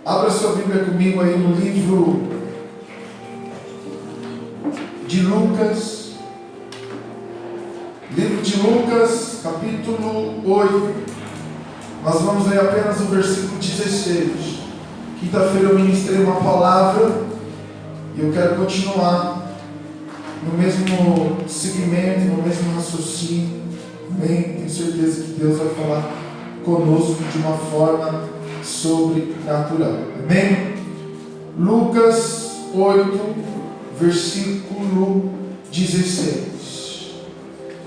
Abra sua Bíblia comigo aí no livro de Lucas. Livro de Lucas, capítulo 8. Nós vamos ler apenas o versículo 16. Quinta-feira eu ministrei uma palavra e eu quero continuar no mesmo segmento, no mesmo raciocínio. Amém? Tenho certeza que Deus vai falar conosco de uma forma sobrenatural. Amém? Lucas 8, versículo 16.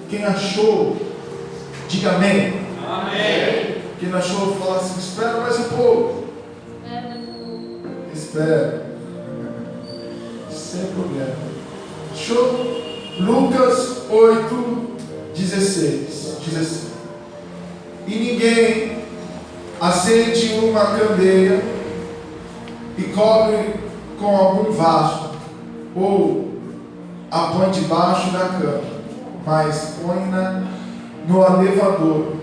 Quem achou, diga amém. Amém. Quem não achou, fala assim: espera mais um pouco. Espera. Sem problema. Achou? Lucas 8, 16. Diz assim: e ninguém acende uma candeia e cobre com algum vaso, ou a põe debaixo da cama, mas põe-na no elevador,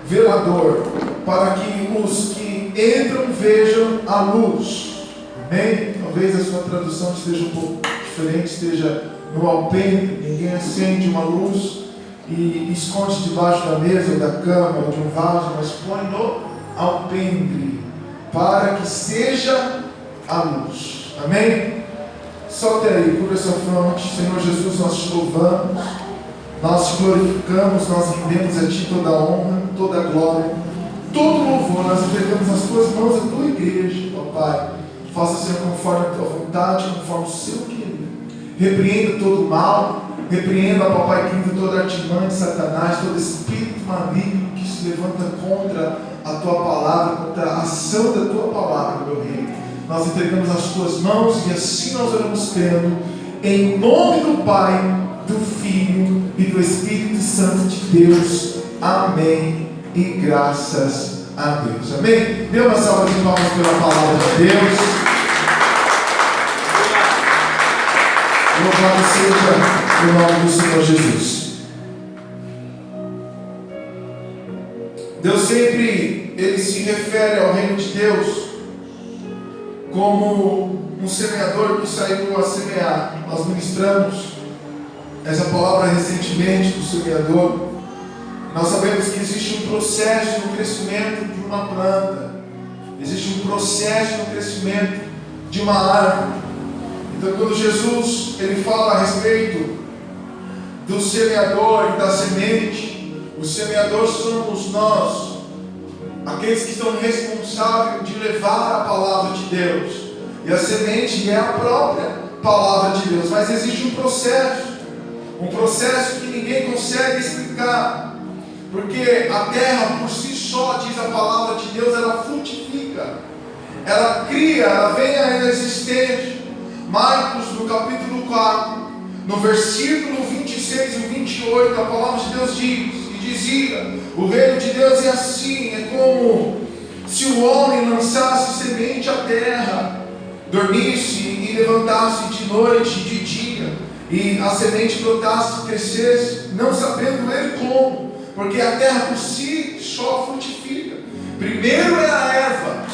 velador, para que os que entram vejam a luz. Amém? Talvez a sua tradução esteja um pouco diferente, esteja no alpendre. Ninguém acende uma luz e esconde debaixo da mesa ou da cama ou de um vaso, mas põe no alpendre, para que seja a luz. Amém? Solte aí, cubra sua fronte. Senhor Jesus, nós te louvamos, nós te glorificamos, nós rendemos a Ti toda a honra, toda a glória, todo o louvor. Nós entregamos nas Tuas mãos a Tua igreja, ó Pai. Faça ser conforme a Tua vontade, conforme o Seu querer. Repreenda todo o mal, repreenda, papai querido, toda artimanha de Satanás, todo espírito maligno que se levanta contra a Tua palavra, contra a ação da Tua palavra, meu Rei. Nós entregamos as Tuas mãos e assim nós oramos crendo, em nome do Pai, do Filho e do Espírito Santo de Deus. Amém e graças a Deus. Amém? Dê uma salva de palmas pela palavra de Deus. Louvado seja o nome do Senhor Jesus. Deus sempre, Ele se refere ao reino de Deus como um semeador que saiu a semear. Nós ministramos essa palavra recentemente do semeador. Nós sabemos que existe um processo no crescimento de uma planta, existe um processo no crescimento de uma árvore. Então, quando Jesus ele fala a respeito do semeador e da semente, o semeador somos nós, aqueles que estão responsáveis de levar a palavra de Deus, e a semente é a própria palavra de Deus. Mas existe um processo que ninguém consegue explicar, porque a terra por si só, diz a palavra de Deus, ela frutifica, ela cria, ela vem à existência. Marcos, no capítulo 4, no versículo 26 e 28, a palavra de Deus diz, e dizia: o reino de Deus é assim, é como se o homem lançasse semente à terra, dormisse e levantasse de noite e de dia, e a semente brotasse e crescesse, não sabendo ele como, porque a terra por si só frutifica. Primeiro é a erva,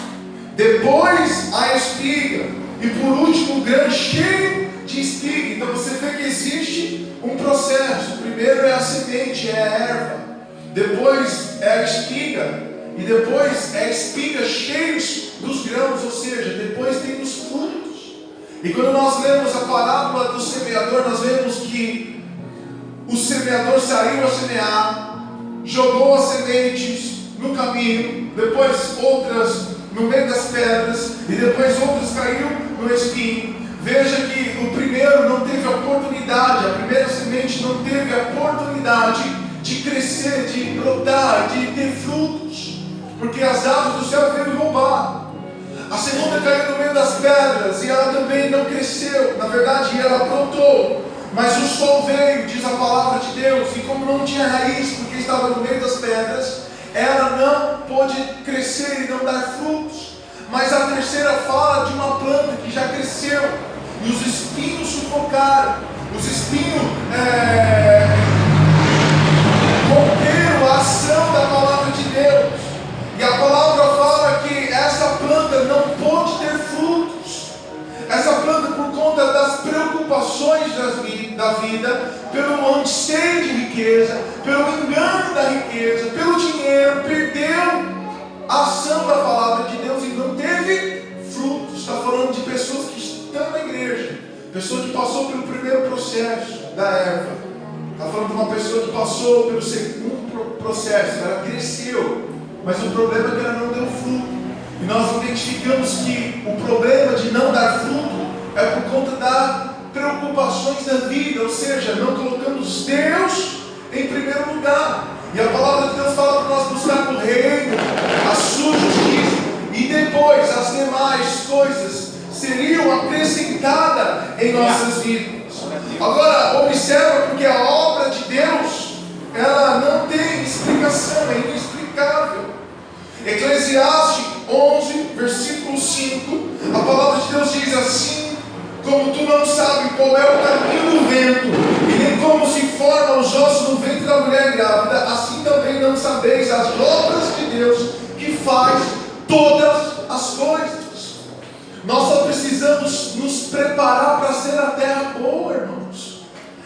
depois a espiga, e por último o grão cheio de espiga. Então você vê que existe um processo. Primeiro é a semente, é a erva, depois é a espiga, e depois é a espiga cheios dos grãos, ou seja, depois tem os frutos. E quando nós lemos a parábola do semeador, nós vemos que o semeador saiu a semear, jogou as sementes no caminho, depois outras no meio das pedras, e depois outras caíram no espinho. Veja que o primeiro não teve a oportunidade, a primeira semente não teve a oportunidade de crescer, de brotar, de ter frutos, porque as aves do céu veio roubar. A segunda caiu no meio das pedras e ela também não cresceu, na verdade ela brotou, mas o sol veio, diz a palavra de Deus, e como não tinha raiz, porque estava no meio das pedras, ela não pôde crescer e não dar frutos. Mas a terceira fala de uma planta que já cresceu, e os espinhos sufocaram, os espinhos romperam as riqueza, pelo dinheiro, perdeu a ação da palavra de Deus e não teve frutos. Está falando de pessoas que estão na igreja, pessoa que passou pelo primeiro processo da erva. Está falando de uma pessoa que passou pelo segundo processo, ela cresceu, mas o problema é que ela não deu fruto. E nós identificamos que o problema de não dar fruto é por conta das preocupações da vida, ou seja, não colocamos Deus em primeiro lugar. E a palavra de Deus fala para nós buscar o reino, a sua justiça, e depois as demais coisas seriam acrescentadas em nossas vidas. Agora, observa, porque a obra de Deus, ela não tem explicação, é inexplicável. Eclesiastes 11, versículo 5, a palavra de Deus diz assim: como tu não sabes qual é o caminho do vento, e nem como se formam os ossos no ventre da mulher grávida, assim também não sabeis as obras de Deus, que faz todas as coisas. Nós só precisamos nos preparar para ser a terra boa, irmãos.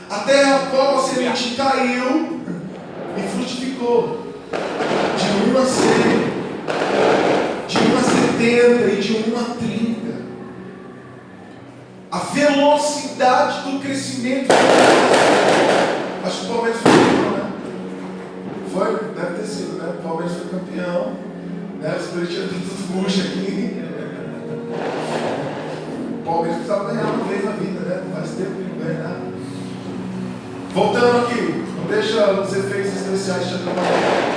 A terra a qual a semente caiu e frutificou. De 1 a 100, de 1 a 70 e de 1 a 30. A velocidade do crescimento. Acho que o Palmeiras foi campeão, né? Foi? Deve ter sido, né? O Palmeiras foi campeão, né? Os corintianos estão tudo murcho aqui. O Palmeiras precisava ganhar uma vez na vida, né? Faz tempo que não ganha nada. Voltando aqui, não deixa os efeitos especiais te atrapalhar.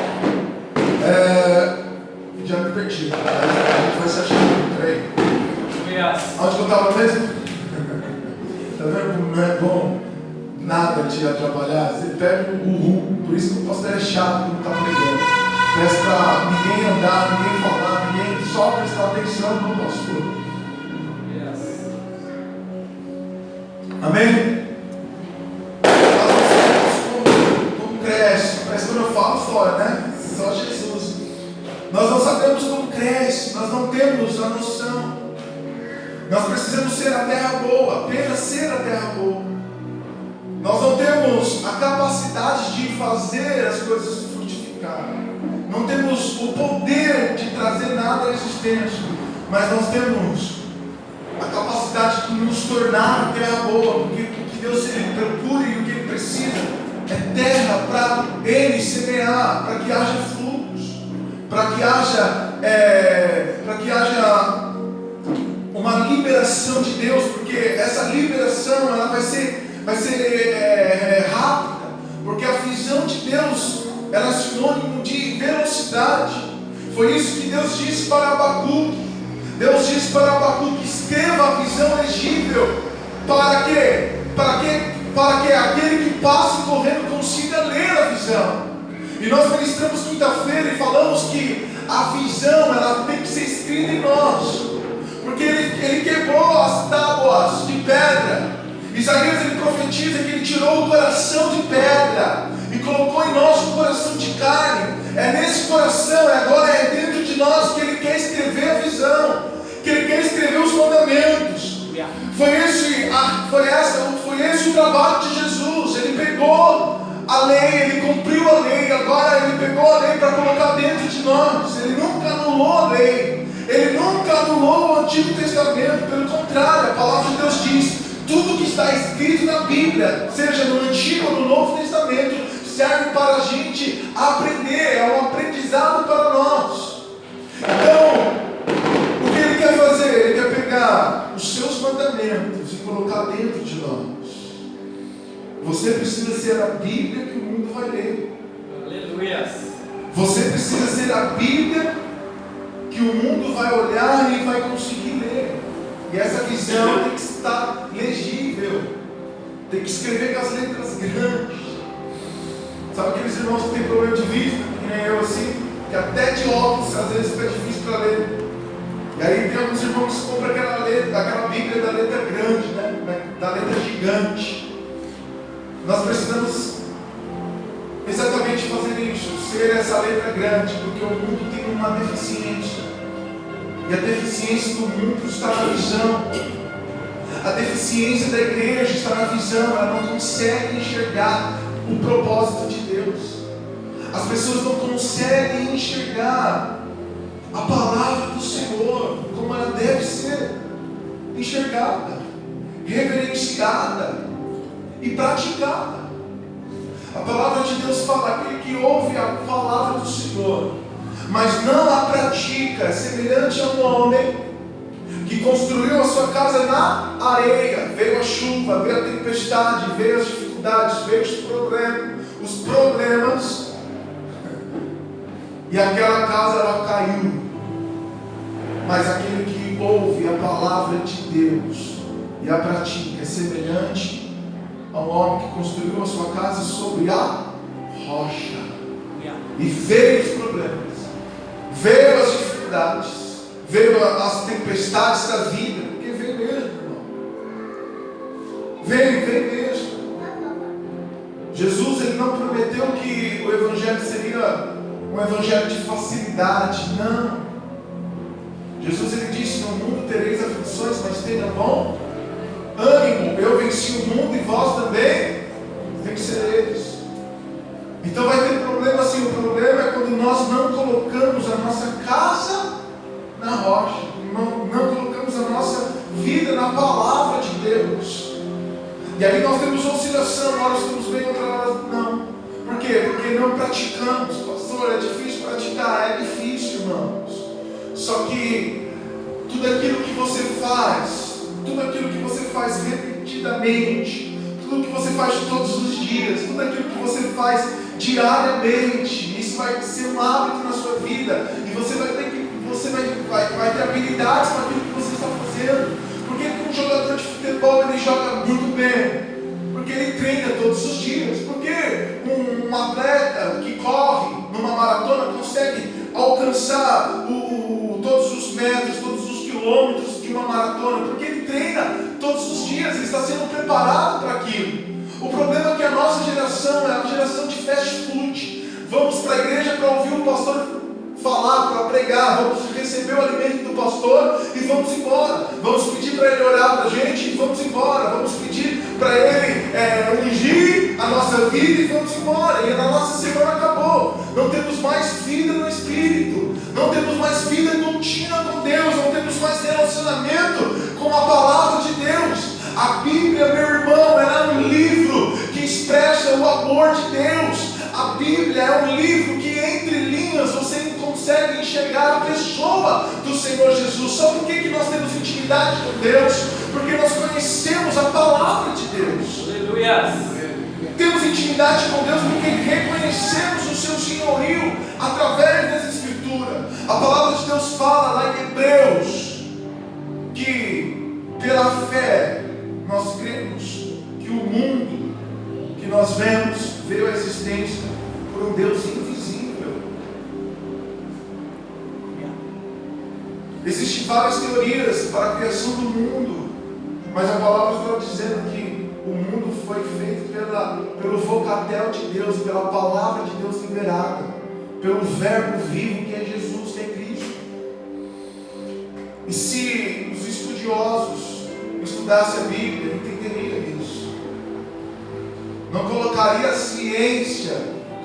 Já me perdi, a gente vai se achando. Peraí. Onde que eu estava mesmo? Tá vendo como não é bom nada te atrapalhar? Você pega o rumo, por isso que o pastor é chato quando está pregando. Peço para ninguém andar, ninguém falar, ninguém só prestar atenção no pastor. Amém? Nós não sabemos como cresce, parece que quando eu falo fora, né? Só Jesus. Nós não sabemos como cresce, nós não temos a noção. Nós precisamos ser a terra boa, apenas ser a terra boa. Nós não temos a capacidade de fazer as coisas frutificar. Não temos o poder de trazer nada à existência. Mas nós temos a capacidade de nos tornar a terra boa. Porque o que Deus ele procura e o que Ele precisa é terra para Ele semear, para que haja frutos, para que haja uma liberação de Deus, porque essa liberação ela vai ser rápida, porque a visão de Deus ela é sinônimo de velocidade. Foi isso que Deus disse para Abacuque. Deus disse para Abacuque: escreva a visão legível, para que aquele que passe correndo consiga ler a visão. E nós ministramos quinta-feira e falamos que a visão ela tem que ser escrita em nós. Porque ele quebrou as tábuas de pedra. Isaías ele profetiza que ele tirou o coração de pedra e colocou em nós um coração de carne. É nesse coração, agora é dentro de nós que ele quer escrever a visão, que ele quer escrever os mandamentos. Foi esse o trabalho de Jesus. Ele pegou a lei, ele cumpriu a lei, agora ele pegou a lei para colocar dentro de nós. Ele nunca anulou a lei. Ele nunca anulou o Antigo Testamento, pelo contrário, a palavra de Deus diz: tudo que está escrito na Bíblia, seja no Antigo ou no Novo Testamento, serve para a gente aprender, é um aprendizado para nós. Então, o que Ele quer fazer? Ele quer pegar os seus mandamentos e colocar dentro de nós. Você precisa ser a Bíblia que o mundo vai ler. Aleluia. Você precisa ser a Bíblia que o mundo vai olhar e vai conseguir ler. E essa visão tem que estar legível, tem que escrever com as letras grandes. Sabe aqueles irmãos que têm problema de vista, que nem eu assim, que até de óculos às vezes fica difícil para ler. E aí tem alguns irmãos que compram aquela Bíblia da letra grande, né? Da letra gigante. Nós precisamos exatamente fazer isso, ser essa letra grande, porque o mundo tem uma deficiência. E a deficiência do mundo está na visão. A deficiência da igreja está na visão. Ela não consegue enxergar o propósito de Deus. As pessoas não conseguem enxergar a palavra do Senhor como ela deve ser enxergada, reverenciada e praticada. A palavra de Deus fala: aquele que ouve a palavra do Senhor, mas não a pratica, é semelhante a um homem que construiu a sua casa na areia. Veio a chuva, veio a tempestade, veio as dificuldades, veio os problemas, e aquela casa ela caiu. Mas aquele que ouve a palavra de Deus e a pratica é semelhante a um homem que construiu a sua casa sobre a rocha. E veio os problemas, veio as dificuldades, veio as tempestades da vida, porque veio mesmo, irmão. Veio mesmo. Jesus, ele não prometeu que o evangelho seria um evangelho de facilidade, não. Jesus, ele disse: no mundo tereis aflições, mas tenha bom ânimo, eu venci o mundo e vós também vencereis. Então vai ter problema sim. O problema é quando nós não colocamos a nossa casa na rocha, não colocamos a nossa vida na palavra de Deus. E aí nós temos oscilação, uma hora estamos bem, outra hora não. Por quê? Porque não praticamos. Pastor, é difícil praticar. É difícil, irmãos. Só que tudo aquilo que você faz repetidamente, tudo que você faz todos os dias, tudo aquilo que você faz diariamente, isso vai ser um hábito na sua vida, e você vai ter habilidades para aquilo que você está fazendo. Por que um jogador de futebol ele joga muito bem? Porque ele treina todos os dias. Porque um atleta que corre numa maratona consegue alcançar todos os metros, todos os quilômetros de uma maratona? Porque ele treina todos os dias, ele está sendo preparado para aquilo. O problema é que a nossa geração é uma geração de fast food. Vamos para a igreja para ouvir o pastor falar, para pregar, vamos receber o alimento do pastor e vamos embora. Vamos pedir para ele orar para a gente e vamos embora. Vamos pedir para ele ungir a nossa vida e vamos embora. E a nossa semana acabou. Não temos mais vida no Espírito, não temos mais vida contínua com Deus, não temos mais relacionamento com a palavra de Deus. A Bíblia, meu irmão, ela é um livro que expressa o amor de Deus. A Bíblia é um livro que, entre linhas, você não consegue enxergar a pessoa do Senhor Jesus. Só por que nós temos intimidade com Deus? Porque nós conhecemos a palavra de Deus. Aleluia. Temos intimidade com Deus porque reconhecemos o seu senhorio através das Escrituras. A palavra de Deus fala lá em Hebreus que, pela fé, nós cremos que o mundo que nós vemos veio à existência por um Deus invisível. Existem várias teorias para a criação do mundo, mas a palavra está dizendo que o mundo foi feito pelo vocatel de Deus, pela palavra de Deus liberada, pelo verbo vivo que é Jesus, que é Cristo. E se os estudiosos estudassem a Bíblia, entenderia isso. Não colocaria a ciência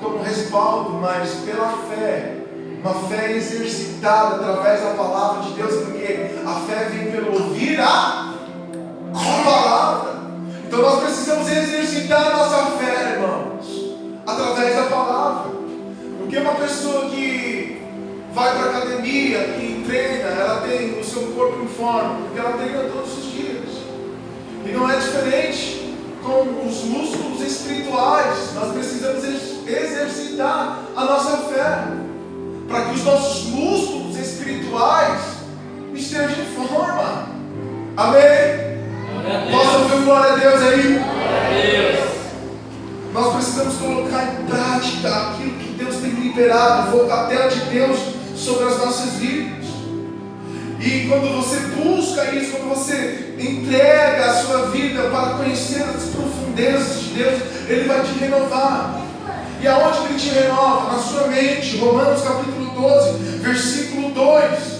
como respaldo, mas pela fé, uma fé exercitada através da palavra de Deus, porque a fé vem pelo ouvir a palavra. Então nós precisamos exercitar a nossa fé, irmãos, através da palavra. Porque uma pessoa que vai para a academia, que treina, ela tem o seu corpo em forma, porque ela treina todos os dias. E não é diferente com os músculos espirituais. Nós precisamos exercitar a nossa fé, para que os nossos músculos espirituais estejam em forma. Amém? Posso ouvir glória a Deus aí? Glória a Deus. Nós precisamos colocar em prática aquilo que Deus tem liberado, o vocatel de Deus sobre as nossas vidas. E quando você busca isso, quando você entrega a sua vida para conhecer as profundezas de Deus, Ele vai te renovar. E aonde Ele te renova? Na sua mente. Romanos capítulo 12, versículo 2.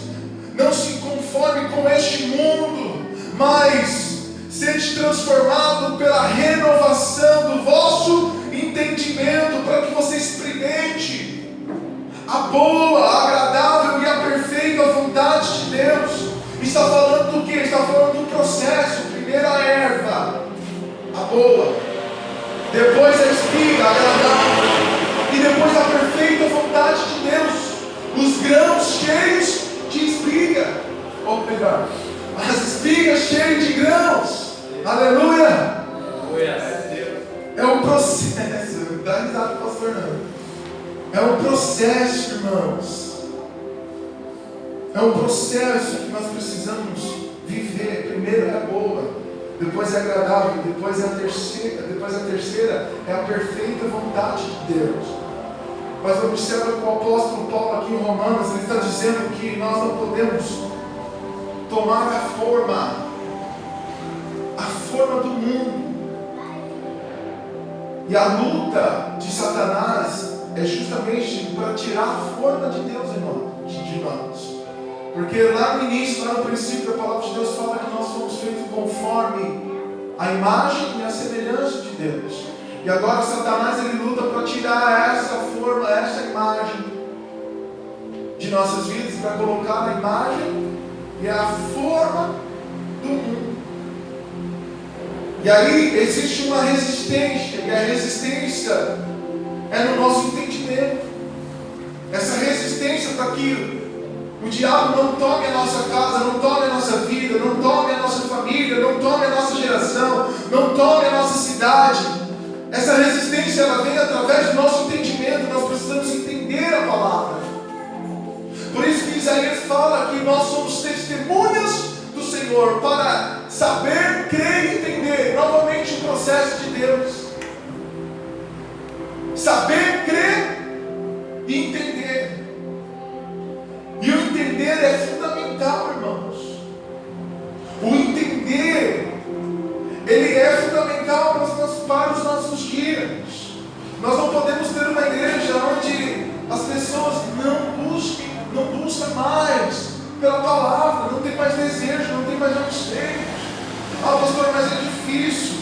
Não se conforme com este mundo, mas sede transformado pela renovação do vosso entendimento, entendimento para que você experimente a boa, a agradável e a perfeita vontade de Deus. Está falando do que? Está falando do processo. Primeiro a erva, a boa, depois a espiga, a agradável, e depois a perfeita vontade de Deus. Os grãos cheios de espiga, ou melhor, as espigas cheias de grãos. Aleluia! É um processo. Dá risada, pastor, não. É um processo, irmãos. É um processo que nós precisamos viver. Primeiro é a boa, depois é agradável, depois a terceira é a perfeita vontade de Deus. Mas observa que o apóstolo Paulo aqui em Romanos, ele está dizendo que nós não podemos tomar a forma do mundo. E a luta de Satanás é justamente para tirar a forma de Deus de nós. Porque lá no início, lá no princípio, a palavra de Deus fala que nós somos feitos conforme a imagem e a semelhança de Deus. E agora Satanás, ele luta para tirar essa forma, essa imagem de nossas vidas, para colocar a imagem e a forma do mundo. E aí existe uma resistência, e a resistência é no nosso entendimento. Essa resistência para que o diabo não tome a nossa casa, não tome a nossa vida, não tome a nossa família, não tome a nossa geração, não tome a nossa cidade. Essa resistência, ela vem através do nosso entendimento. Nós precisamos entender a palavra. Por isso que Isaías fala que nós somos testemunhas do Senhor, para saber, crer e entender. Novamente o processo de Deus. Saber, crer e entender. E o entender é fundamental, irmãos. O entender, ele é fundamental para os nossos dias. Nós não podemos ter uma igreja onde as pessoas não buscam mais pela palavra, não tem mais desejo, não tem mais anseios. Ah, pastor, mas é difícil,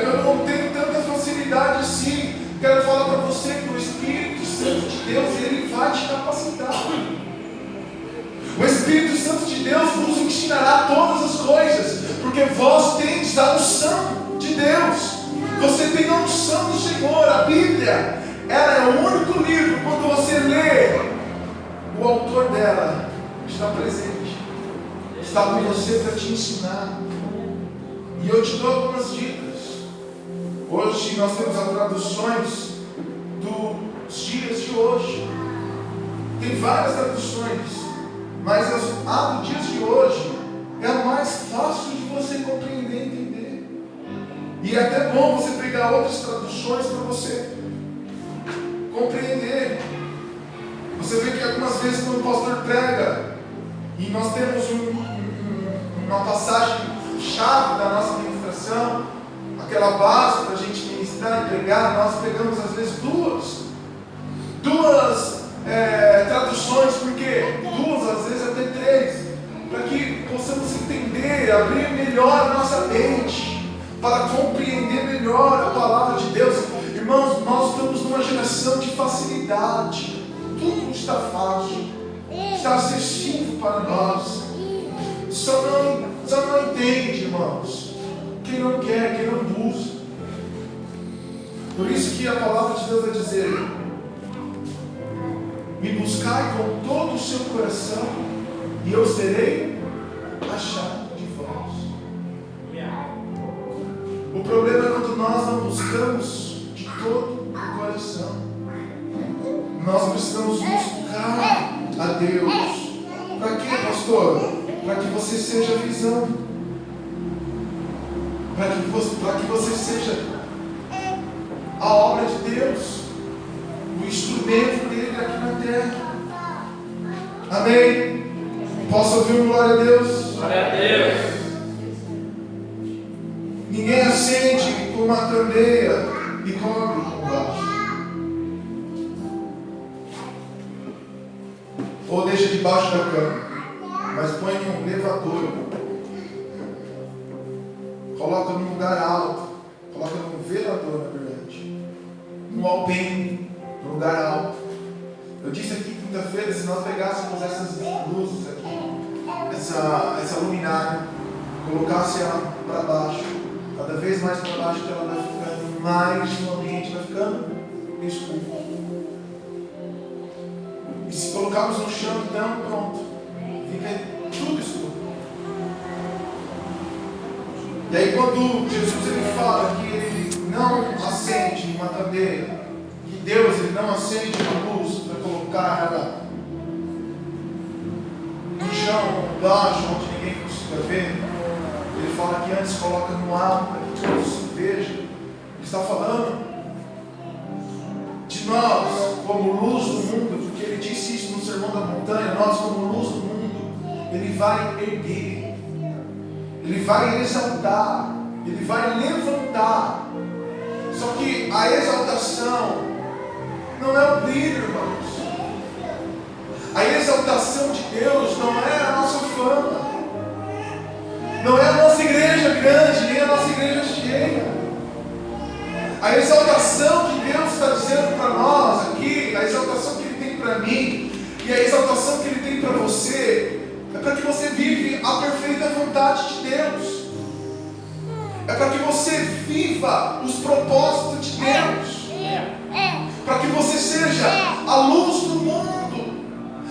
eu não tenho tanta facilidade assim. Quero falar para você que o Espírito Santo de Deus, ele vai te capacitar. O Espírito Santo de Deus vos ensinará todas as coisas, porque vós tendes a unção de Deus. Você tem a unção do Senhor. A Bíblia, ela é o único livro, quando você lê, o autor dela está presente, está com você para te ensinar. E eu te dou algumas dicas. Hoje nós temos as traduções dos dias de hoje. Tem várias traduções, mas a do dias de hoje é a mais fácil de você compreender e entender. E é até bom você pegar outras traduções para você compreender. Você vê que algumas vezes quando o pastor prega, e nós temos uma passagem chave da nossa ministração, aquela base para a gente ministrar e pregar, nós pegamos às vezes duas traduções, porque duas, às vezes até três, para que possamos entender, abrir melhor a nossa mente, para compreender melhor a palavra de Deus. Irmãos, nós estamos numa geração de facilidade, tudo está fácil, está acessível para nós. Só não entende, irmãos, quem não quer, quem não busca. Por isso que a palavra de Deus vai dizer: me buscai com todo o seu coração, e eu serei achado de vós. O problema é quando nós não buscamos de todo o coração. Nós precisamos buscar a Deus. Para quê, pastor? Para que você seja visão. Para que você seja a obra de Deus, o instrumento dele aqui na terra. Amém? Posso ouvir um glória a Deus? Glória a Deus. Ninguém acende com uma candeia e cobre com baixo. Ou deixa debaixo da cama, mas põe em um elevador. Coloca num lugar alto. Coloca num velador, na verdade. um alpendre, um lugar alto. Eu disse aqui quinta-feira, se nós pegássemos essas luzes aqui, essa luminária, colocasse ela para baixo, cada vez mais para baixo, que ela vai ficando mais no ambiente, vai ficando escuro. E se colocarmos no chão, então pronto, fica tudo escuro. E aí quando Jesus ele fala que ele não acende uma candeia, que Deus ele não acende uma luz para colocar ela no chão, baixo, onde ninguém consiga ver, ele fala que antes coloca no alto para que todos vejam. Ele está falando de nós como luz do mundo, porque ele disse isso no Sermão da Montanha. Nós como luz do mundo, ele vai erguer, ele vai exaltar, ele vai levantar. Só que a exaltação não é o brilho, irmãos. A exaltação de Deus não é a nossa fama, não é a nossa igreja grande, nem a nossa igreja cheia. A exaltação que Deus está dizendo para nós aqui, a exaltação que Ele tem para mim e a exaltação que Ele tem para você, é para que você vive a perfeita vontade de Deus. É para que você viva os propósitos de Deus. Para que você seja a luz do mundo.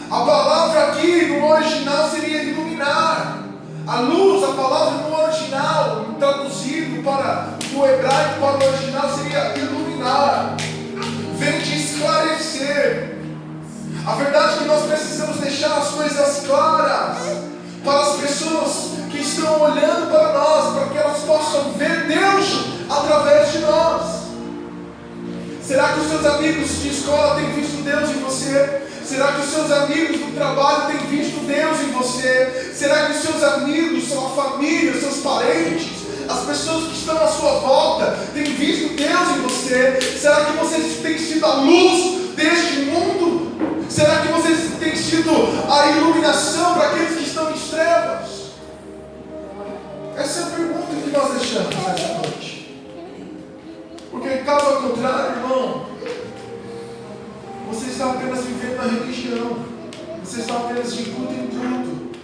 A palavra aqui no original seria iluminar. A luz, a palavra no original, traduzido para o hebraico para o original, seria iluminar. Vem de esclarecer. A verdade é que nós precisamos deixar as coisas claras para as pessoas que estão olhando para nós, para que elas possam ver Deus através de nós. Será que os seus amigos de escola têm visto Deus em você? Será que os seus amigos do trabalho têm visto Deus em você? Será que os seus amigos, sua família, seus parentes, as pessoas que estão à sua volta, têm visto Deus em você? Será que você tem sido a luz deste mundo? Será que você tem sido a iluminação para aqueles que estão em trevas? Essa é a pergunta que nós deixamos nessa noite. Porque caso ao contrário, irmão, você está apenas vivendo na religião. Você está apenas de culto em culto.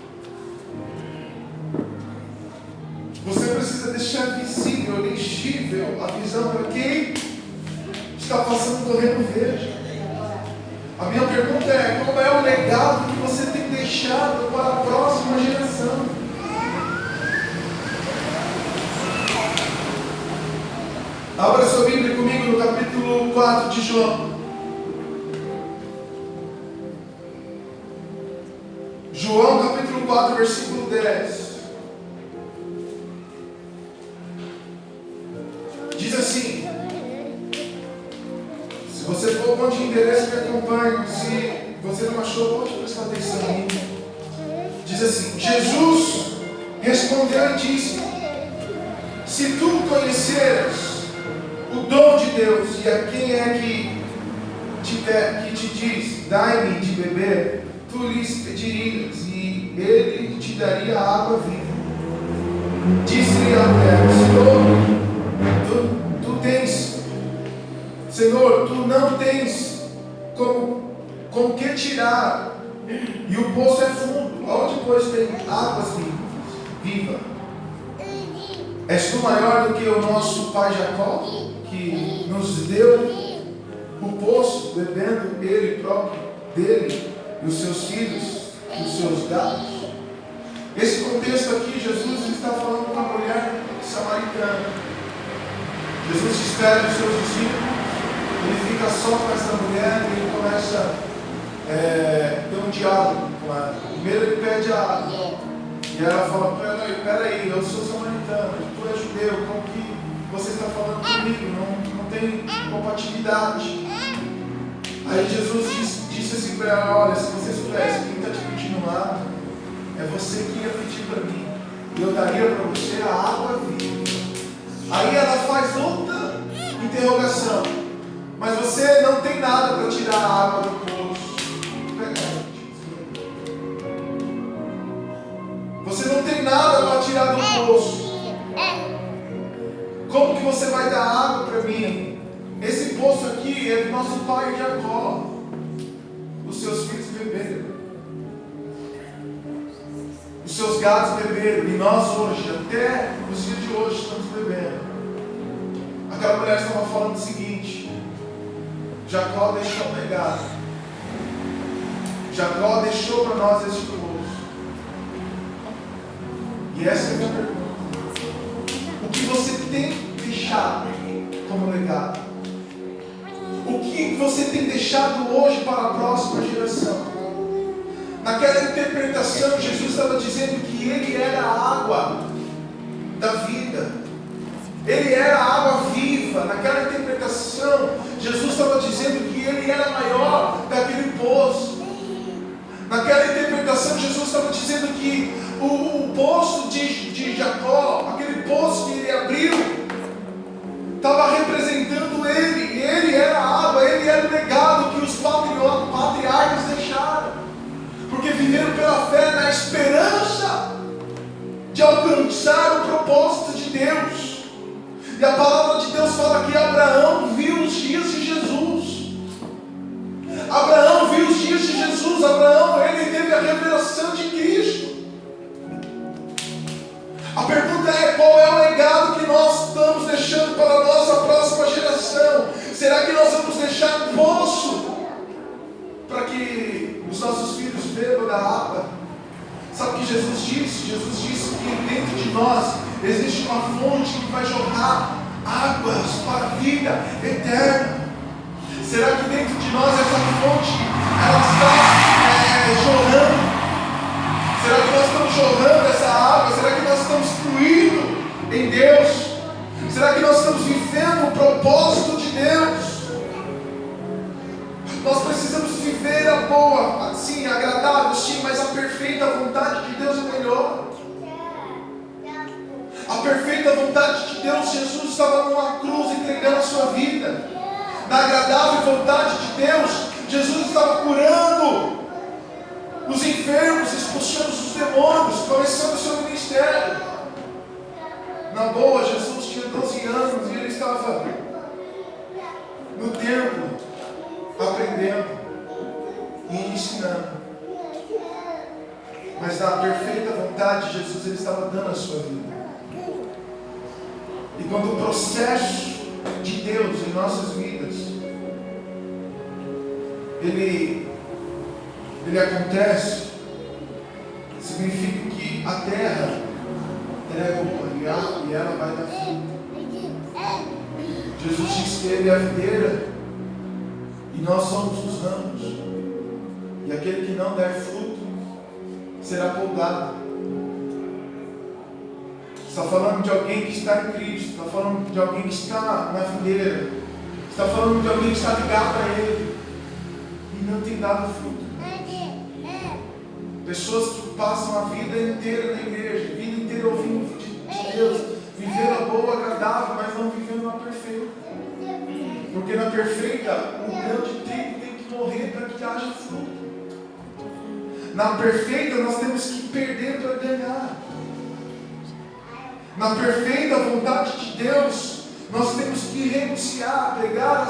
Você precisa deixar visível, legível a visão para quem está passando do reino verde. A minha pergunta é: qual é o legado que você tem deixado para a próxima geração? Abra sua Bíblia comigo no capítulo 4 de João. João capítulo 4, versículo 10. Diz assim: se você for bom de endereço, me acompanhe. Se você não achou, pode prestar atenção em mim. Diz assim: Jesus respondeu e disse: se tu conheceras o dom de Deus e a quem é que te diz, dai-me de beber, tu lhes pedirias, e ele te daria a água viva. Disse-lhe a terra: Senhor, tu não tens como que tirar, e o poço é fundo, onde pois tem águas vivas? És tu maior do que o nosso pai Jacó, que nos deu o poço, bebendo ele próprio dele, e os seus filhos, e os seus gados? Esse contexto aqui, Jesus está falando com a mulher samaritana. Jesus espera os seus discípulos, ele fica só com essa mulher e ele começa a ter um diálogo com ela. Primeiro ele pede a água, e ela fala: peraí, eu sou samaritano, tu és judeu, como que você está falando comigo? Não tem compatibilidade. Aí Jesus disse assim para ela: olha, se você soubesse quem está te pedindo água, é você que ia pedir para mim, e eu daria para você a água viva. Aí ela faz outra interrogação: mas você não tem nada para tirar a água do poço? Você não tem nada para tirar do poço. Como que você vai dar água para mim? Esse poço poço aqui é do nosso pai Jacó. Os seus filhos beberam, os seus gados beberam, e nós hoje, até os dias de hoje, estamos bebendo. Aquela mulher estava falando o seguinte: Jacó deixou um legado, Jacó deixou para nós este poço. E essa é a minha pergunta: o que você tem deixado como legado? O que você tem deixado hoje para a próxima geração? Naquela interpretação, Jesus estava dizendo que Ele era a água da vida, Ele era a água viva. Naquela interpretação, Jesus estava dizendo que Ele era maior daquele poço. Naquela interpretação, Jesus estava dizendo que o poço de Jacó, aquele poço que ele abriu, estava representando Ele. E Ele era a água, Ele era o legado que os patriarcas deixaram, porque viveram pela fé na esperança de alcançar o propósito de Deus. E a palavra de Deus fala que Abraão viu os dias de Jesus. Abraão viu os dias de Jesus. Abraão, ele teve a revelação de Cristo. A pergunta é: qual é o legado que nós estamos deixando para a nossa próxima geração? Será que nós vamos deixar um poço para que os nossos filhos bebam da água? Sabe o que Jesus disse? Jesus disse que dentro de nós existe uma fonte que vai jorrar águas para a vida eterna. Será que dentro de nós essa fonte ela está jorrando? Será que nós estamos jorrando essa água? Será que nós estamos fluindo em Deus? Será que nós estamos vivendo o propósito de Deus? Nós precisamos viver a boa, sim, agradável, sim, mas a perfeita vontade de Deus é melhor. A perfeita vontade de Deus, Jesus estava numa cruz entregando a sua vida. Na agradável vontade de Deus, Jesus estava curando os enfermos, expulsando os demônios, começando o seu ministério. Na boa, Jesus tinha 12 anos e ele estava no templo, aprendendo e ensinando. Mas na perfeita vontade de Jesus, ele estava dando a sua vida. E quando o processo de Deus em nossas vidas ele acontece, significa que a terra ela é boa e ela vai dar fruto. Jesus disse que Ele é a videira e nós somos os ramos, e aquele que não der fruto será podado. Está falando de alguém que está em Cristo, está falando de alguém que está na videira, está falando de alguém que está ligado a Ele e não tem dado fruto. Pessoas que passam a vida inteira na igreja, a vida inteira ouvindo de Deus, vivendo a boa, agradável, mas não vivendo na perfeita. Porque na perfeita, o grão de trigo tem que morrer para que haja fruto. Na perfeita, nós temos que perder para ganhar. Na perfeita vontade de Deus, nós temos que renunciar, pegar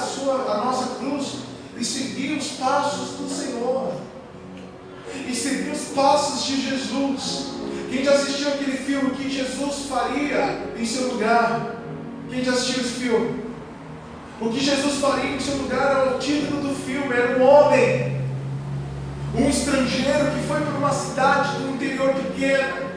a nossa cruz e seguir os passos do Senhor. E seguir os passos de Jesus. Quem já assistiu aquele filme que Jesus faria em seu lugar? Quem já assistiu esse filme? O que Jesus faria em seu lugar era o título do filme. Era um homem, um estrangeiro que foi para uma cidade do interior pequeno.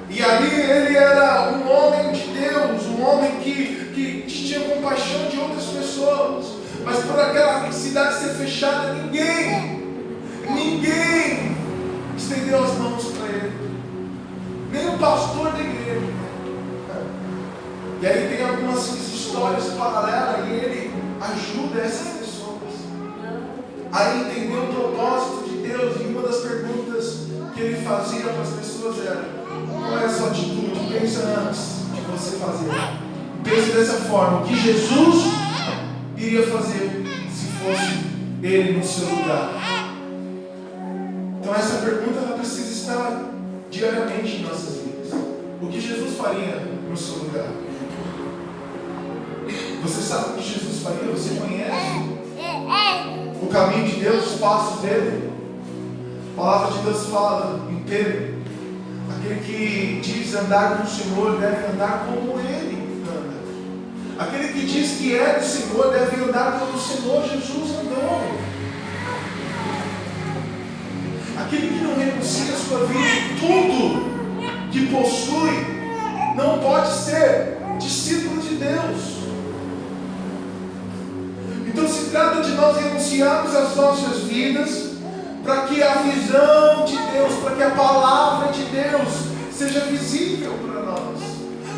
E ali ele era um homem de Deus, um homem que tinha compaixão de outras pessoas. Mas por aquela cidade ser fechada, ninguém estendeu as mãos para ele, nem o pastor da igreja. E aí tem algumas histórias paralelas e ele ajuda essas pessoas a entender o propósito de Deus. E uma das perguntas que ele fazia para as pessoas era: qual é a sua atitude? Pensa antes de você fazer. Pense dessa forma: o que Jesus iria fazer se fosse ele no seu lugar? Então essa pergunta ela precisa estar diariamente em nossas vidas. O que Jesus faria no seu lugar? Você sabe o que Jesus faria? Você conhece o caminho de Deus, os passos dele? A palavra de Deus fala em Pedro: aquele que diz andar com o Senhor deve andar como Ele anda. Aquele que diz que é do Senhor deve andar como o Senhor Jesus andou. Aquele que não renuncia a sua vida em tudo que possui não pode ser discípulo de Deus. Então se trata de nós renunciarmos as nossas vidas para que a visão de Deus, para que a palavra de Deus seja visível para nós,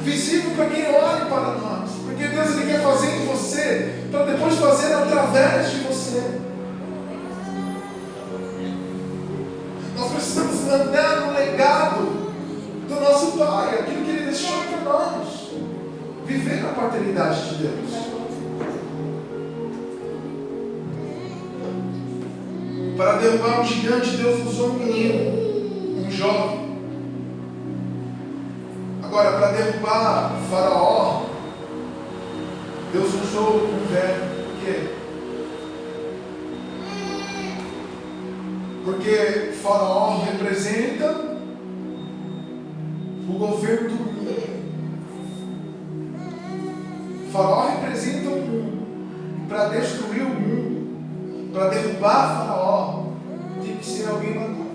visível para quem olhe para nós, porque Deus Ele quer fazer em você, para depois fazer através de você. Nós precisamos andar no legado do nosso Pai, aquilo que Ele deixou para nós, viver a paternidade de Deus. Para derrubar um gigante, Deus usou um menino, um jovem. Agora, para derrubar Faraó, Deus usou um velho. Por quê? Porque Faraó representa o governo do mundo. Faraó representa o mundo. E para destruir o mundo, para derrubar Faraó, tem que ser alguém maduro.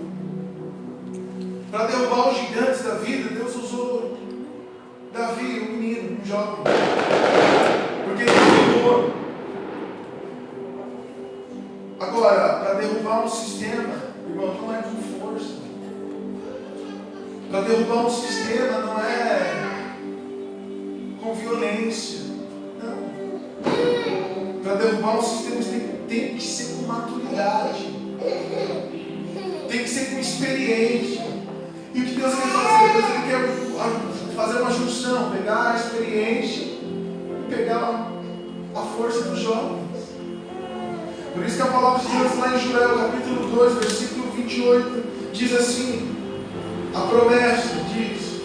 Para derrubar os gigantes da vida, Deus usou Davi, um menino, um jovem. Porque ele é Senhor. Agora, para derrubar um sistema, irmão, não é com força. Para derrubar um sistema não é com violência. Não. Para derrubar um sistema tem que ser com maturidade. Tem que ser com experiência. E o que Deus quer fazer? Deus Ele quer fazer uma junção, pegar a experiência e pegar a força dos jovens. Por isso que a palavra de Deus lá em Joel, capítulo 2, versículo 28, diz assim, a promessa diz: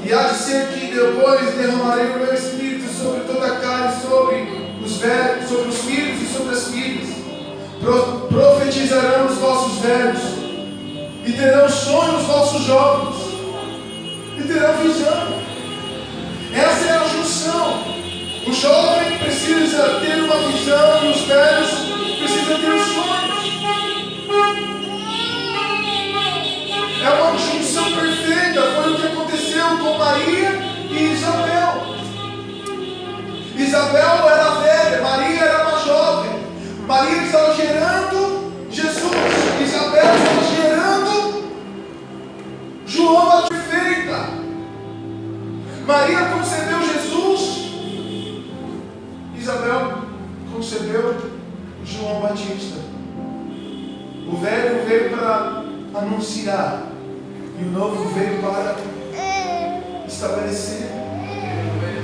e há de ser que depois derramarei o meu espírito sobre toda a carne, sobre os velhos, sobre os filhos e sobre as filhas. Profetizarão os vossos velhos, e terão sonhos os vossos jovens, e terão visão. Essa é a junção. O jovem precisa ter uma visão, e os velhos precisam ter os sonhos. É uma junção perfeita. Foi o que aconteceu com Maria e Isabel. Isabel era velha, Maria era uma jovem. Maria estava gerando Jesus, Isabel estava gerando João a perfeita. Maria concebeu Jesus, Isabel concebeu João Batista. O velho veio para anunciar e o novo veio para estabelecer,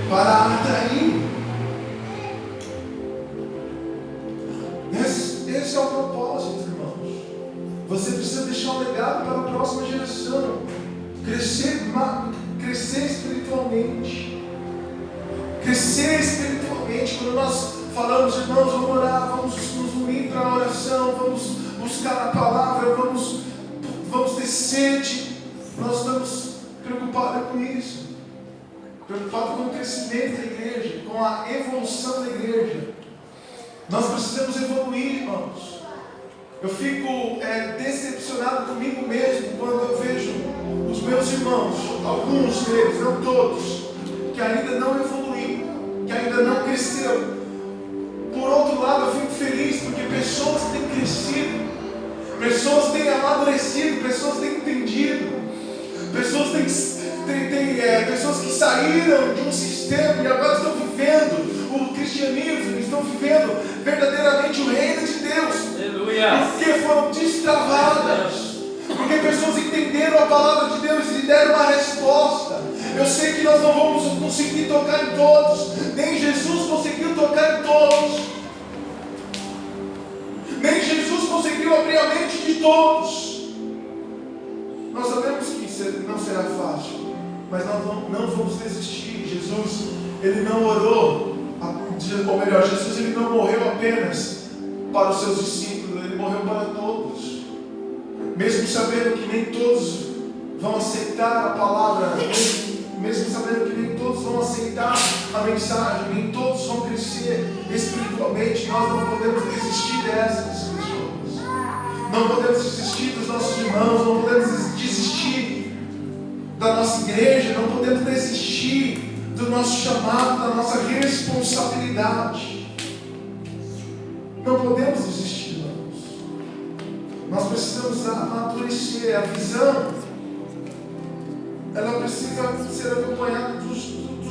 para atrair. Esse é o propósito, irmãos. Você precisa deixar um legado para a próxima geração, crescer espiritualmente. Crescer espiritualmente. Quando nós falamos, irmãos, vamos orar, vamos nos unir para a oração, vamos buscar a palavra, vamos ter sede. Nós estamos preocupados com isso, preocupados com o crescimento da igreja, com a evolução da igreja. Nós precisamos evoluir, irmãos. Eu fico decepcionado comigo mesmo quando eu vejo os meus irmãos, alguns deles, não todos, que ainda não evoluíram, que ainda não cresceram. Por outro lado, eu fico feliz porque pessoas têm crescido, pessoas têm amadurecido, pessoas têm entendido, pessoas pessoas que saíram de um sistema e agora estão vivendo o cristianismo, estão vivendo verdadeiramente o reino de Deus. Aleluia. Porque foram destravadas, porque pessoas entenderam a palavra de Deus e deram uma resposta. Eu sei que nós não vamos conseguir tocar em todos, nem Jesus conseguiu tocar em todos, nem Jesus conseguiu abrir a mente de todos. Nós sabemos que não será fácil, mas nós não vamos desistir. Jesus, Ele não orou ou melhor, Jesus ele não morreu apenas para os seus discípulos, ele morreu para todos. Mesmo sabendo que nem todos vão aceitar a palavra, mesmo sabendo que nem todos vão aceitar a mensagem, nem todos vão crescer espiritualmente, nós não podemos desistir dessas pessoas. Não podemos desistir dos nossos irmãos, não podemos desistir da nossa igreja, não podemos desistir do nosso chamado, da nossa responsabilidade. Não podemos desistir, irmãos. Nós precisamos amadurecer. A visão, ela precisa ser acompanhada dos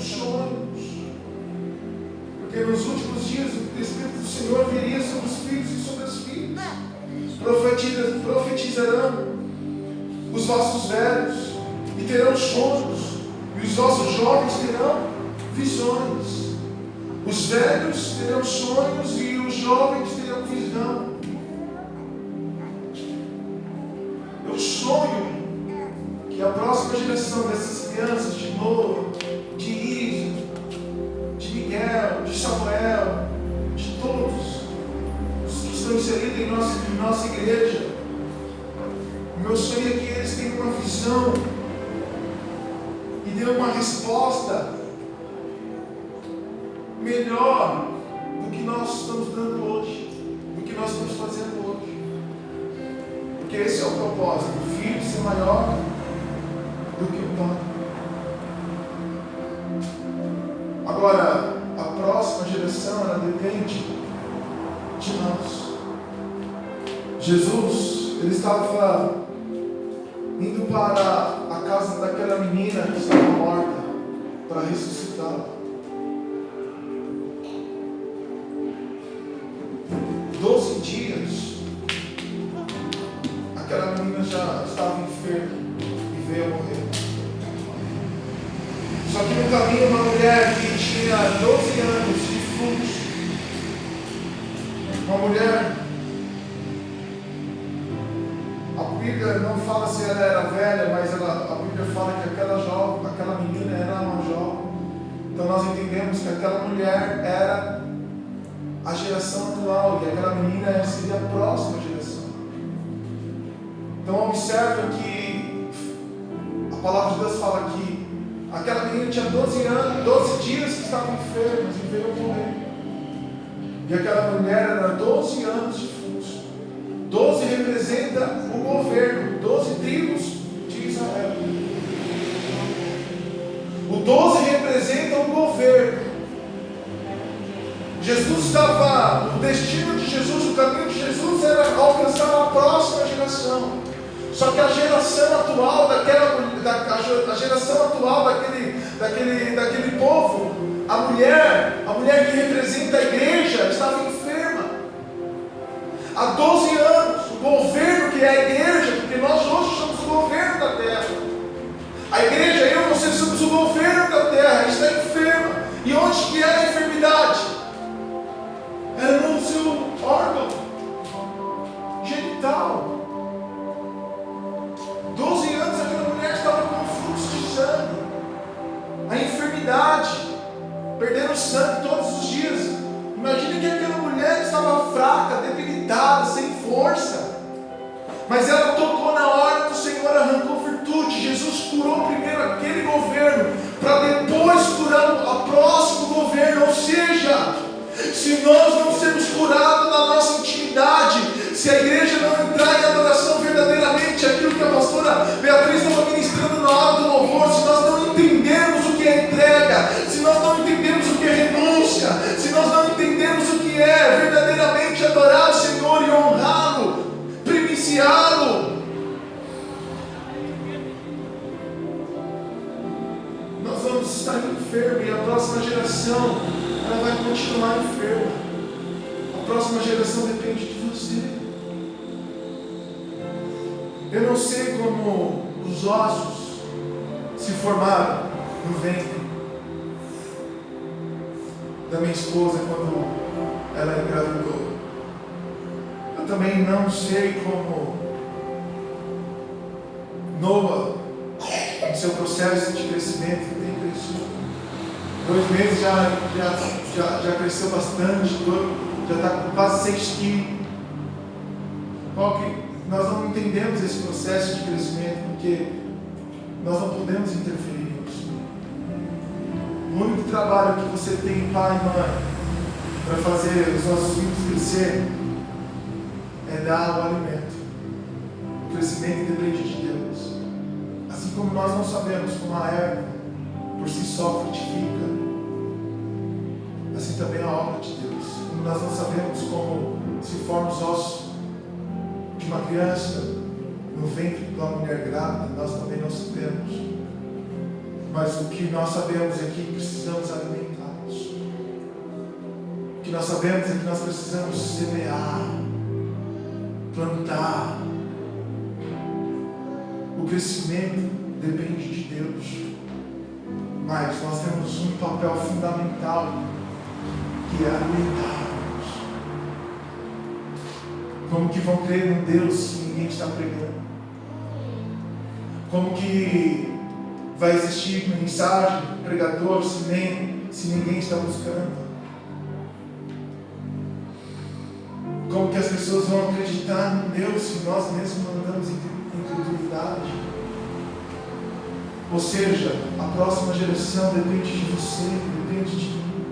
sonhos. Porque nos últimos dias o Espírito do Senhor viria sobre os filhos e sobre as filhas. Profetizarão os vossos velhos e terão sonhos. E os vossos jovens terão visões. Os velhos terão sonhos e os jovens terão visão. Eu sonho que a próxima geração dessas crianças, de Noah, de Isa, de Miguel, de Samuel, de todos os que estão inseridos em nossa igreja, o meu sonho é que eles tenham uma visão e dê uma resposta melhor do que nós estamos dando hoje, do que nós estamos fazendo hoje. Porque esse é o propósito, o filho ser maior do que o pai. Agora, a próxima geração, ela depende de nós. Jesus, ele estava indo para a casa daquela menina que estava morta, para ressuscitá-la. 12 dias, aquela menina já estava enferma e veio a morrer. Só que no caminho, uma mulher que tinha 12 anos de fluxo, uma mulher, a Bíblia não fala se ela era velha, mas a Bíblia fala que aquela menina era uma jovem. Então nós entendemos que aquela mulher era a geração atual e aquela menina seria a próxima geração. Então observa que a palavra de Deus fala que aquela menina tinha 12 anos, 12 dias que estava enferma e veio morrer. E aquela mulher era 12 anos de fluxo. 12 representa o governo, 12 tribos de Israel. O 12 representa o governo. O destino de Jesus, o caminho de Jesus era alcançar a próxima geração. Só que a geração atual daquele povo, a mulher que representa a igreja, estava enferma. Há 12 anos, o governo que é a igreja, porque nós hoje somos o governo da terra. A igreja, eu e você somos o governo da terra, está enferma. E onde que era a enfermidade? Era no seu órgão genital. 12 anos aquela mulher estava com fluxo de sangue. A enfermidade, perdendo sangue todos os dias. Imagine que aquela mulher estava fraca, debilitada, sem força. Mas ela tocou na hora do Senhor, arrancou virtude. Jesus curou primeiro aquele governo, para depois curar o próximo governo. Ou seja, se nós não sermos curados na nossa intimidade, se a igreja não entrar em adoração verdadeiramente, aquilo que a pastora Beatriz estava ministrando na hora do louvor, se nós não entendemos o que é entrega, se nós não entendemos o que é renúncia, se nós não entendemos o que é verdadeiramente adorar o Senhor e honrá-lo, primiciá-lo, nós vamos estar enfermos e a próxima geração ela vai continuar enferma. A próxima geração depende de você. Eu não sei como os ossos se formaram no ventre da minha esposa quando ela engravidou. Eu também não sei como Noah, no seu processo de crescimento, tem crescido. 2 meses já cresceu bastante, já está com quase 6 quilos. Nós não entendemos esse processo de crescimento porque nós não podemos interferir nisso. O único trabalho que você tem, pai e mãe, para fazer os nossos filhos crescer é dar o alimento. O crescimento depende de Deus. Assim como nós não sabemos como a erva por si só frutifica, assim também a obra de Deus. Como nós não sabemos como se forma os ossos de uma criança no ventre de uma mulher grávida, nós também não sabemos. Mas o que nós sabemos é que precisamos alimentá-los. O que nós sabemos é que nós precisamos semear, plantar. O crescimento depende de Deus. Mas nós temos um papel fundamental, que é alimentar-nos. Como que vão crer num Deus se ninguém está pregando? Como que vai existir mensagem, pregador, se ninguém está buscando? Como que as pessoas vão acreditar em Deus se nós mesmos andamos em incredulidade? Ou seja, a próxima geração depende de você, depende de mim.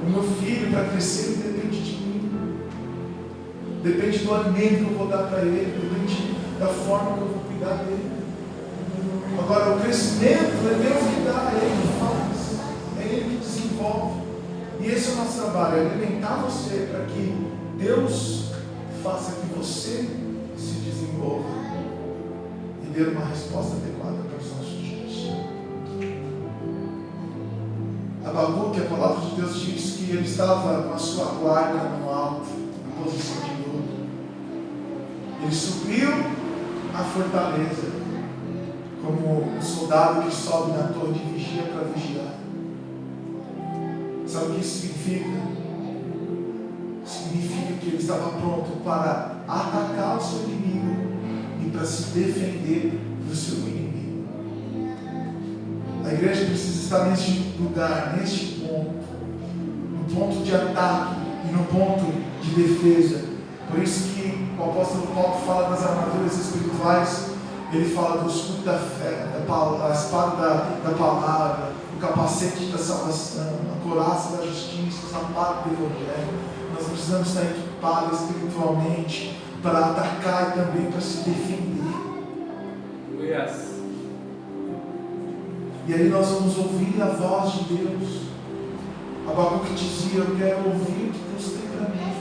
O meu filho, para crescer, depende de mim. Depende do alimento que eu vou dar para ele, depende da forma que eu vou cuidar dele. Agora, o crescimento é Deus que dá, é Ele que faz, é Ele que desenvolve. E esse é o nosso trabalho, é alimentar você para que Deus faça que você se desenvolva e dê uma resposta adequada para os nossos dias. Abacuque, a palavra de Deus diz que ele estava com a sua guarda no alto, em posição de luto. Ele subiu a fortaleza, como um soldado que sobe na torre de vigia para vigiar. Sabe o que isso significa? Significa que ele estava pronto para atacar o seu inimigo e para se defender do seu inimigo. A igreja precisa estar neste lugar, neste ponto, no ponto de ataque e no ponto de defesa. Por isso que o apóstolo Paulo fala das armaduras espirituais. Ele fala do escudo da fé, a espada da palavra, o capacete da salvação, a couraça da justiça, o sapato do evangelho. Nós precisamos estar equipados espiritualmente para atacar e também para se defender. Yes. E aí nós vamos ouvir a voz de Deus. Abacuque dizia: eu quero ouvir o que Deus tem para mim.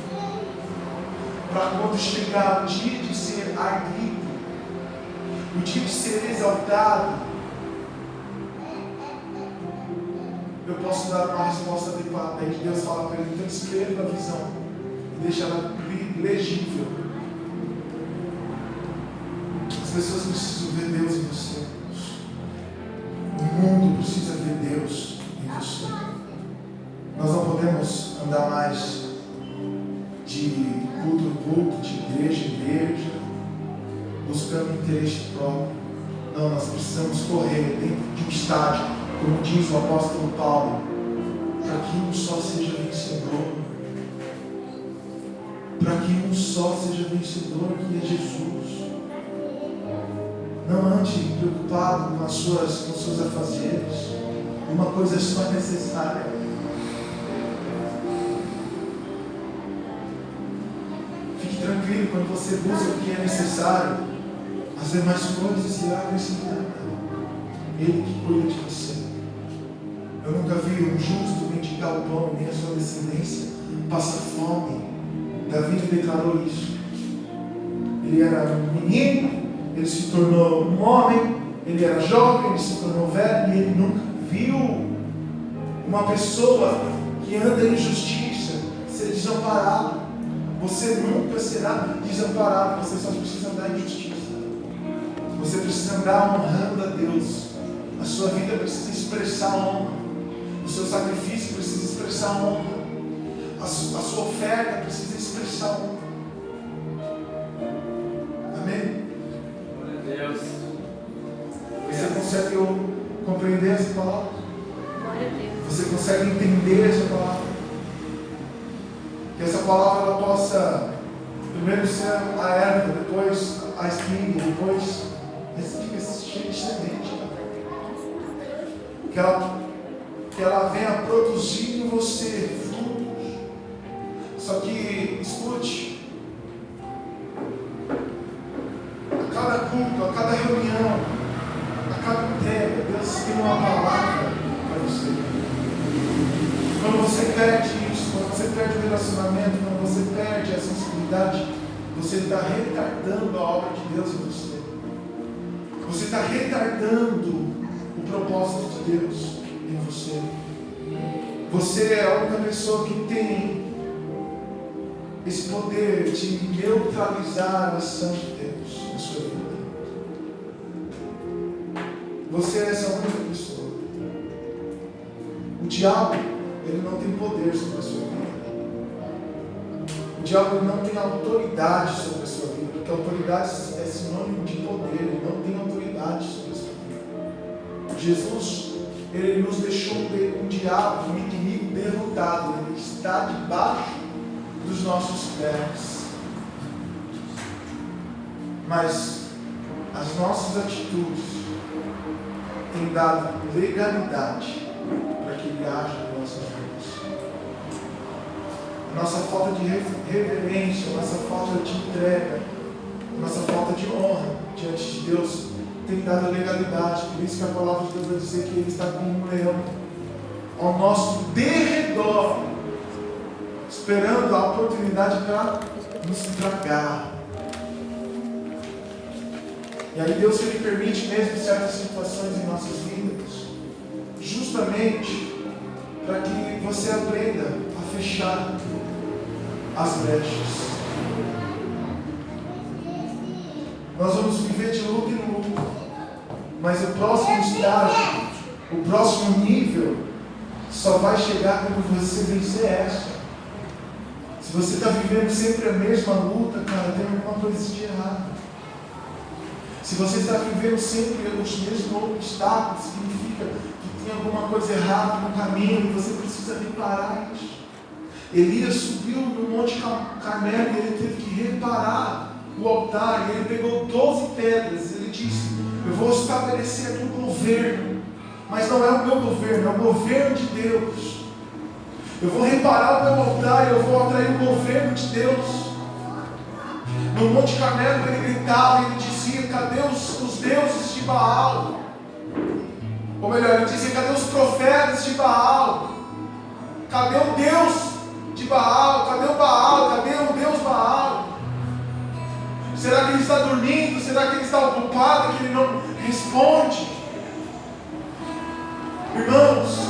Para quando chegar o dia de ser arguido, o dia de ser exaltado, eu posso dar uma resposta adequada. Aí Deus fala para ele: então escreva a visão e deixa ela legível. As pessoas precisam ver Deus em você. O mundo precisa ver Deus em você. Nós não podemos andar mais de culto em culto, de igreja em igreja, buscando interesse próprio. Não, nós precisamos correr dentro de um estádio, como diz o apóstolo Paulo, para que um só seja vencedor. Para que um só seja vencedor, que é Jesus. Não ande preocupado com os seus afazeres. Uma coisa só é necessária. Fique tranquilo, quando você busca o que é necessário, as demais coisas serão acrescentadas. Ele que cuida de você. Eu nunca vi um justo mendigar o pão, nem a sua descendência passar fome. Davi declarou isso. Ele era um menino, ele se tornou um homem, ele era jovem, ele se tornou velho, e ele nunca viu uma pessoa que anda em justiça ser desamparado. Você nunca será desamparado, você só precisa andar em justiça. Você precisa andar honrando a Deus. A sua vida precisa expressar honra. O seu sacrifício precisa expressar honra. A sua oferta precisa expressar honra. Amém? Glória a Deus. Você consegue compreender essa palavra? Glória a Deus. consegue entender essa palavra. Que essa palavra ela possa primeiro ser a erva, depois a espiga, depois a espiga cheia de semente. Que ela venha produzir em você frutos. Só que, escute, a cada culto, a cada reunião, a cada entrega, Deus tem uma palavra para você. Quando você perde isso, quando você perde o relacionamento, quando você perde a sensibilidade, você está retardando a obra de Deus em você. Você está retardando o propósito de Deus em você. Você é a única pessoa que tem esse poder de neutralizar a ação de Deus na sua vida. Você é essa única pessoa. O diabo, ele não tem poder sobre a sua vida. O diabo não tem autoridade sobre a sua vida, porque autoridade é sinônimo de poder. Ele não tem autoridade sobre a sua vida. Jesus, ele nos deixou um diabo, um inimigo derrotado. Ele está debaixo dos nossos pés. Mas as nossas atitudes têm dado legalidade para que ele haja em nossas vidas. A nossa falta de reverência, a nossa falta de entrega, a nossa falta de honra diante de Deus tem dado legalidade. Por isso que a palavra de Deus vai dizer que ele está como um leão ao nosso derredor, esperando a oportunidade para nos tragar. E aí Deus ele permite mesmo certas situações em nossas vidas, justamente para que você aprenda a fechar as brechas. Nós vamos viver de luta em luta, mas o próximo estágio, o próximo nível, só vai chegar quando você vencer essa. Se você está vivendo sempre a mesma luta, cara, tem alguma coisa de errado. Se você está vivendo sempre os mesmos obstáculos, significa que tem alguma coisa errada no caminho e você precisa reparar isso. Elias subiu no Monte Carmelo e ele teve que reparar o altar. E ele pegou 12 pedras. Ele disse: eu vou estabelecer aqui um governo, mas não é o meu governo, é o governo de Deus. Eu vou reparar o meu altar e eu vou atrair o governo de Deus. No Monte Carmelo ele gritava e ele dizia: cadê os deuses de Baal? Ou melhor, ele dizia: cadê os profetas de Baal? Cadê o Deus de Baal? Cadê o Baal? Cadê o Deus Baal? Será que ele está dormindo? Será que ele está ocupado? Que ele não responde? Irmãos,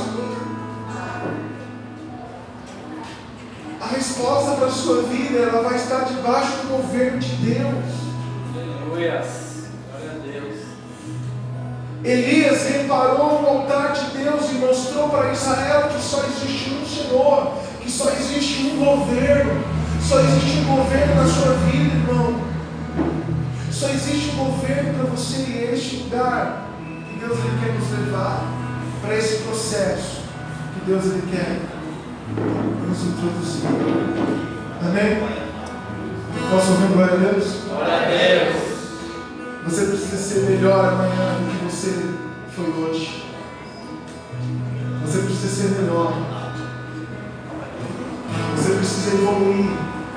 a resposta para a sua vida, ela vai estar debaixo do governo de Deus. Aleluia. Glória a Deus. Elias reparou o altar de Deus e mostrou para Israel que só existe um Senhor, que só existe um governo, só existe um governo na sua vida, irmão. Só existe um governo para você, e é este lugar que Deus ele quer nos levar, para esse processo que Deus ele quer nos introduzir. Amém? Posso ouvir glória a Deus? Glória a Deus. Você precisa ser melhor amanhã do que você foi hoje. Você precisa ser melhor. Você precisa evoluir.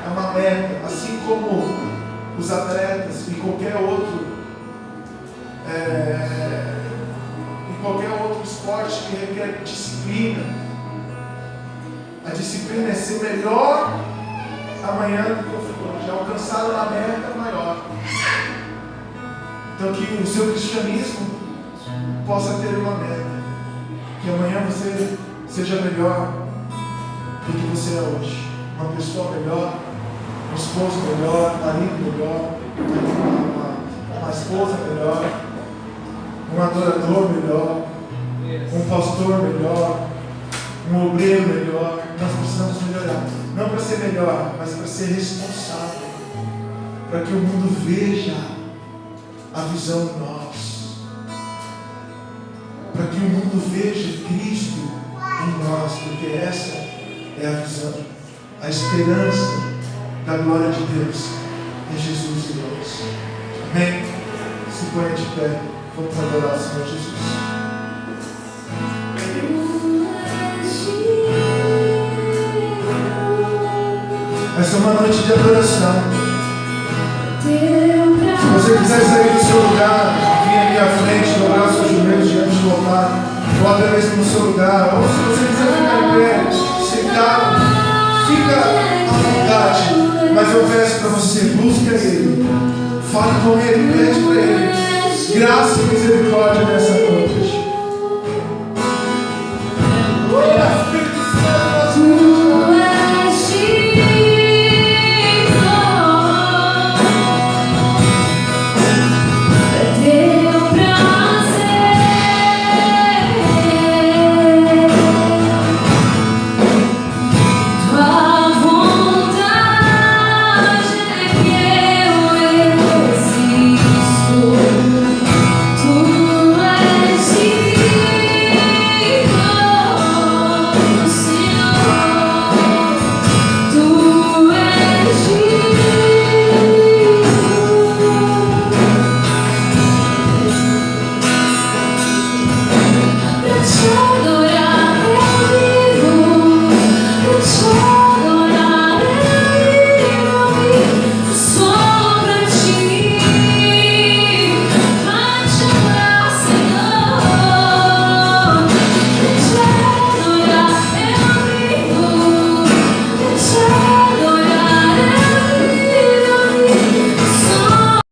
É uma meta. Assim como os atletas e qualquer outro esporte que requer disciplina. A disciplina é ser melhor amanhã do que eu fui hoje. Alcançar uma meta maior. Então que o seu cristianismo possa ter uma meta. Que amanhã você seja melhor do que você é hoje. Uma pessoa melhor, um esposo melhor, um marido melhor, uma esposa melhor, um adorador melhor, um pastor melhor, um obreiro melhor. Nós precisamos melhorar. Não para ser melhor, mas para ser responsável. Para que o mundo veja a visão em nós. Para que o mundo veja Cristo em nós, porque essa é a visão, a esperança da glória de Deus em Jesus e nós. Amém? Se ponha de pé, vamos adorar o Senhor Jesus. Essa é uma noite de adoração. Se você quiser sair do seu lugar, vir aqui à frente, dobrar os seus joelhos diante do altar, ou até mesmo no seu lugar, ou se você quiser ficar em pé, sentado, fica à vontade. Mas eu peço para você, busque Ele, fale com Ele, pede para Ele graça e misericórdia nessa noite.